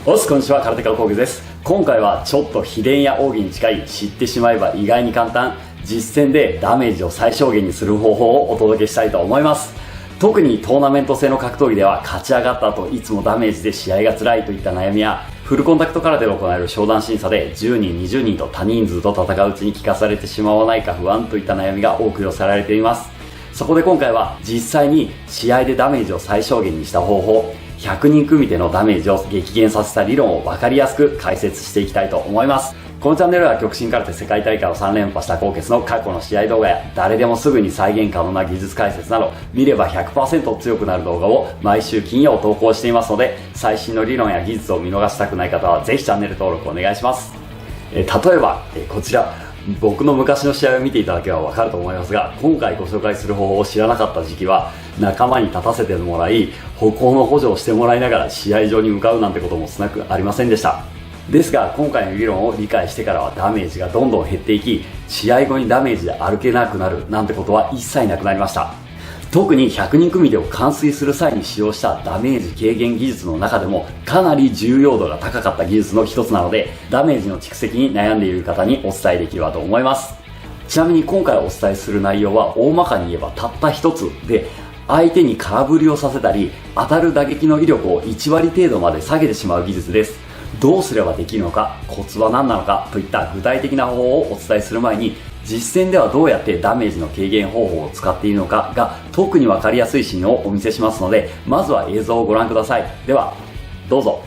こんにちは、空手家のコウキです。今回はちょっと秘伝や奥義に近い、知ってしまえば意外に簡単、実戦でダメージを最小限にする方法をお届けしたいと思います。特にトーナメント制の格闘技では勝ち上がった後いつもダメージで試合が辛いといった悩みや、フルコンタクト空手で行える商談審査で10人20人と多人数と戦ううちに聞かされてしまわないか不安といった悩みが多く寄せられています。そこで今回は実際に試合でダメージを最小限にした方法、100人組手のダメージを激減させた理論を分かりやすく解説していきたいと思います。このチャンネルは極真空手世界大会を3連覇したコウケツの過去の試合動画や誰でもすぐに再現可能な技術解説など見れば 100% 強くなる動画を毎週金曜投稿していますので、最新の理論や技術を見逃したくない方はぜひチャンネル登録お願いします。例えばこちら、僕の昔の試合を見ていただければわかると思いますが、今回ご紹介する方法を知らなかった時期は仲間に立たせてもらい、歩行の補助をしてもらいながら試合場に向かうなんてことも少なくありませんでした。ですが今回の理論を理解してからはダメージがどんどん減っていき、試合後にダメージで歩けなくなるなんてことは一切なくなりました。特に100人組手を完遂する際に使用したダメージ軽減技術の中でもかなり重要度が高かった技術の一つなので、ダメージの蓄積に悩んでいる方にお伝えできればと思います。ちなみに今回お伝えする内容は大まかに言えばたった一つで、相手に空振りをさせたり当たる打撃の威力を1割程度まで下げてしまう技術です。どうすればできるのか、コツは何なのかといった具体的な方法をお伝えする前に、実践ではどうやってダメージの軽減方法を使っているのかが特に分かりやすいシーンをお見せしますので、まずは映像をご覧ください。ではどうぞ。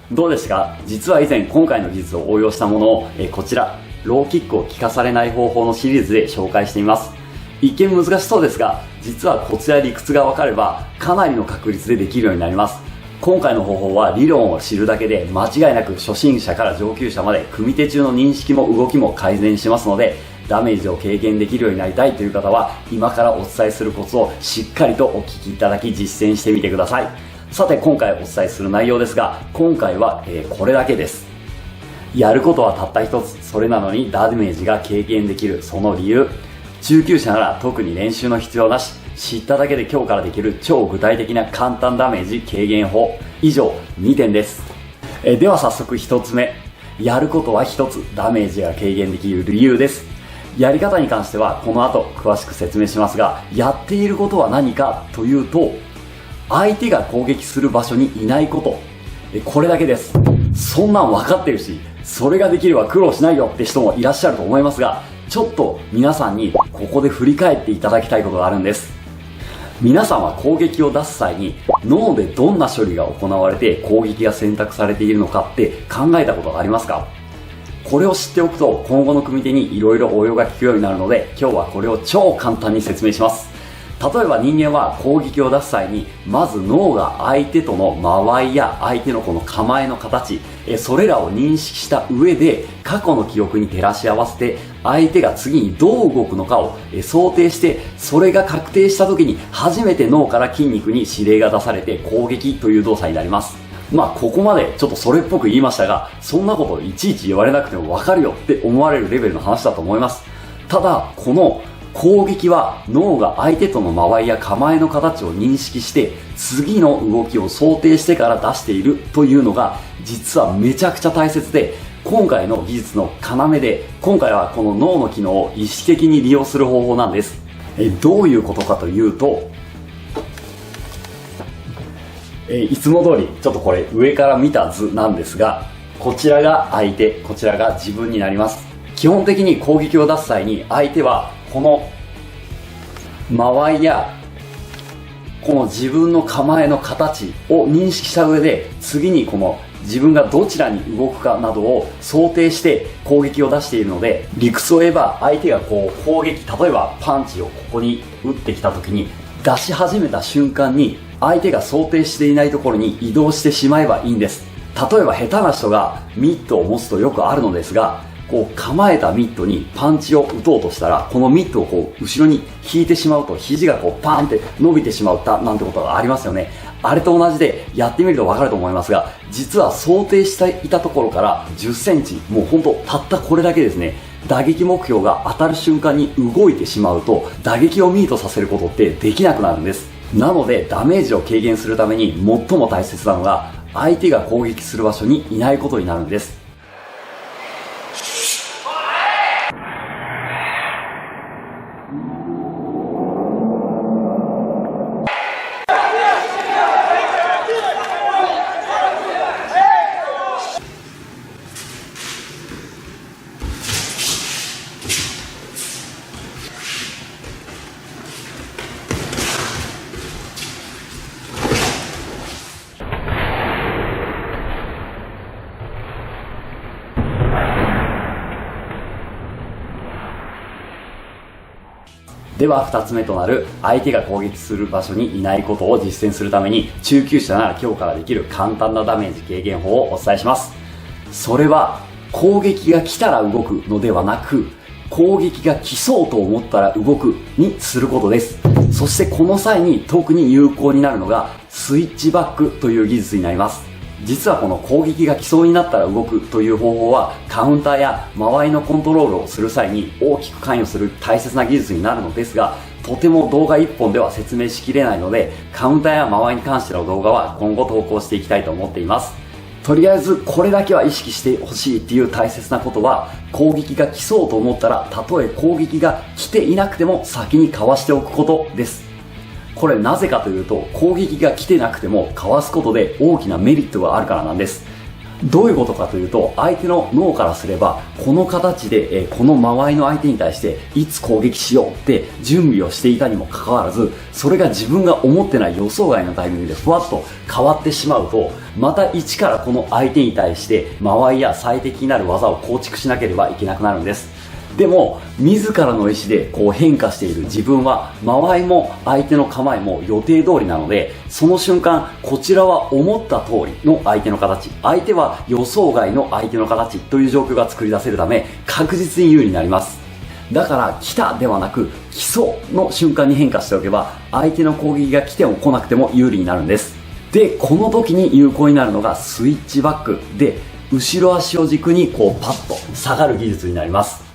どうでしたか？実は以前今回の技術を応用したものをこちら、ローキックを効かされない方法のシリーズで紹介しています。一見難しそうですが、実はコツや理屈が分かればかなりの確率でできるようになります。今回の方法は理論を知るだけで間違いなく初心者から上級者まで組手中の認識も動きも改善しますので、ダメージを軽減できるようになりたいという方は今からお伝えするコツをしっかりとお聞きいただき実践してみてください。さて今回お伝えする内容ですが、今回は、これだけです。やることはたった一つ、それなのにダメージが軽減できるその理由、中級者なら特に練習の必要なし、知っただけで今日からできる超具体的な簡単ダメージ軽減法、以上2点です。では早速1つ目、やることは1つ、ダメージが軽減できる理由です。やり方に関してはこの後詳しく説明しますが、やっていることは何かというと、相手が攻撃する場所にいないこと、これだけです。そんなん分かってるし、それができれば苦労しないよって人もいらっしゃると思いますが、ちょっと皆さんにここで振り返っていただきたいことがあるんです。皆さんは攻撃を出す際に脳でどんな処理が行われて攻撃が選択されているのかって考えたことがありますか？これを知っておくと今後の組手に色々応用が効くようになるので、今日はこれを超簡単に説明します。例えば人間は攻撃を出す際にまず脳が相手との間合いや相手のこの構えの形、それらを認識した上で過去の記憶に照らし合わせて相手が次にどう動くのかを想定して、それが確定した時に初めて脳から筋肉に指令が出されて攻撃という動作になります。ここまでちょっとそれっぽく言いましたが、そんなことをいちいち言われなくてもわかるよって思われるレベルの話だと思います。ただこの攻撃は脳が相手との間合いや構えの形を認識して次の動きを想定してから出しているというのが実はめちゃくちゃ大切で、今回の技術の要で、今回はこの脳の機能を意識的に利用する方法なんです。どういうことかというと、いつも通りちょっとこれ上から見た図なんですが、こちらが相手、こちらが自分になります。基本的に攻撃を出す際に相手はこの間合いやこの自分の構えの形を認識した上で、次にこの自分がどちらに動くかなどを想定して攻撃を出しているので、理屈を言えば相手がこう攻撃、例えばパンチをここに打ってきた時に出し始めた瞬間に相手が想定していないところに移動してしまえばいいんです。例えば下手な人がミットを持つとよくあるのですが、こう構えたミットにパンチを打とうとしたら、このミットをこう後ろに引いてしまうと肘がこうパーンって伸びてしまうなんてことがありますよね。あれと同じでやってみるとわかると思いますが、実は想定していたところから10センチ、もうほんとたったこれだけですね、打撃目標が当たる瞬間に動いてしまうと、打撃をミートさせることってできなくなるんです。なのでダメージを軽減するために最も大切なのが、相手が攻撃する場所にいないことになるんです。では2つ目となる相手が攻撃する場所にいないことを実践するために、中級者なら今日からできる簡単なダメージ軽減法をお伝えします。それは攻撃が来たら動くのではなく、攻撃が来そうと思ったら動くにすることです。そしてこの際に特に有効になるのがスイッチバックという技術になります。実はこの攻撃が来そうになったら動くという方法は、カウンターや間合いのコントロールをする際に大きく関与する大切な技術になるのですが、とても動画1本では説明しきれないので、カウンターや間合いに関しての動画は今後投稿していきたいと思っています。とりあえずこれだけは意識してほしいっていう大切なことは、攻撃が来そうと思ったら、たとえ攻撃が来ていなくても先にかわしておくことです。これなぜかというと、攻撃が来てなくてもかわすことで大きなメリットがあるからなんです。どういうことかというと、相手の脳からすればこの形でこの間合いの相手に対していつ攻撃しようって準備をしていたにもかかわらず、それが自分が思ってない予想外のタイミングでふわっと変わってしまうと、また一からこの相手に対して間合いや最適になる技を構築しなければいけなくなるんです。でも自らの意思でこう変化している自分は、間合いも相手の構えも予定通りなので、その瞬間こちらは思った通りの相手の形、相手は予想外の相手の形という状況が作り出せるため、確実に有利になります。だから来たではなく来そうの瞬間に変化しておけば、相手の攻撃が来ても来なくても有利になるんです。でこの時に有効になるのがスイッチバックで、後ろ足を軸にこうパッと下がる技術になります。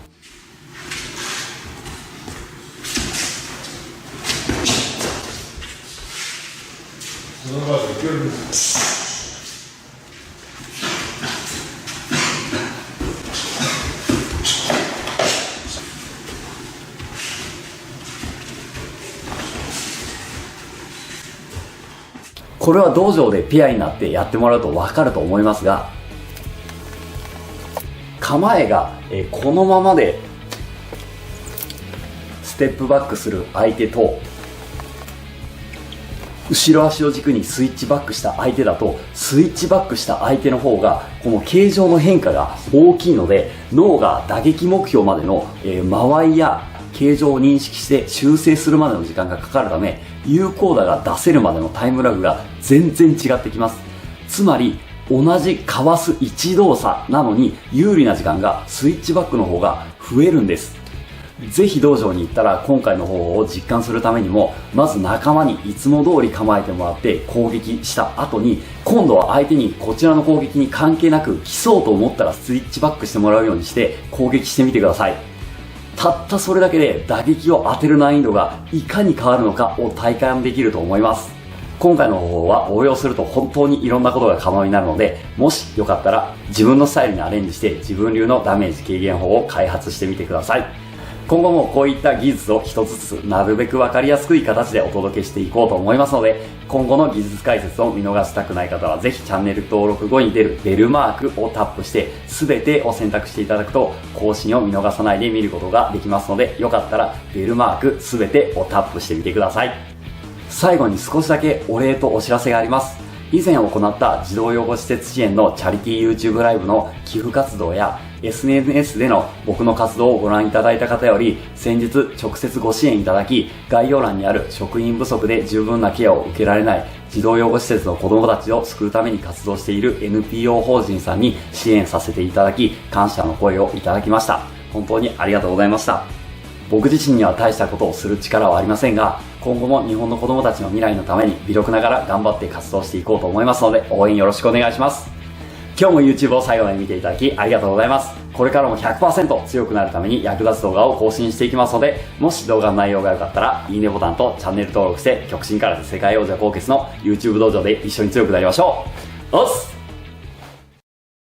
これは道場でペアになってやってもらうと分かると思いますが、構えがこのままでステップバックする相手と、後ろ足を軸にスイッチバックした相手だと、スイッチバックした相手の方がこの形状の変化が大きいので、脳が打撃目標までの間合いや形状を認識して修正するまでの時間がかかるため、有効打が出せるまでのタイムラグが全然違ってきます。つまり同じかわす1動作なのに有利な時間がスイッチバックの方が増えるんです。ぜひ道場に行ったら今回の方法を実感するためにも、まず仲間にいつも通り構えてもらって攻撃した後に、今度は相手にこちらの攻撃に関係なく来そうと思ったらスイッチバックしてもらうようにして攻撃してみてください。たったそれだけで打撃を当てる難易度がいかに変わるのかを体感できると思います。今回の方法は応用すると本当にいろんなことが可能になるので、もしよかったら自分のスタイルにアレンジして自分流のダメージ軽減法を開発してみてください。今後もこういった技術を一つずつなるべくわかりやすい形でお届けしていこうと思いますので、今後の技術解説を見逃したくない方はぜひチャンネル登録後に出るベルマークをタップして全てを選択していただくと更新を見逃さないで見ることができますので、よかったらベルマーク全てをタップしてみてください。最後に少しだけお礼とお知らせがあります。以前行った児童養護施設支援のチャリティー YouTube ライブの寄付活動や SNS での僕の活動をご覧いただいた方より先日直接ご支援いただき、概要欄にある職員不足で十分なケアを受けられない児童養護施設の子供たちを救うために活動している NPO 法人さんに支援させていただき、感謝の声をいただきました。本当にありがとうございました。僕自身には大したことをする力はありませんが、今後も日本の子供たちの未来のために微力ながら頑張って活動していこうと思いますので、応援よろしくお願いします。今日も YouTube を最後まで見ていただきありがとうございます。これからも 100% 強くなるために役立つ動画を更新していきますので、もし動画の内容が良かったらいいねボタンとチャンネル登録して極真空手世界王者コーケスの YouTube 道場で一緒に強くなりましょう。おっす。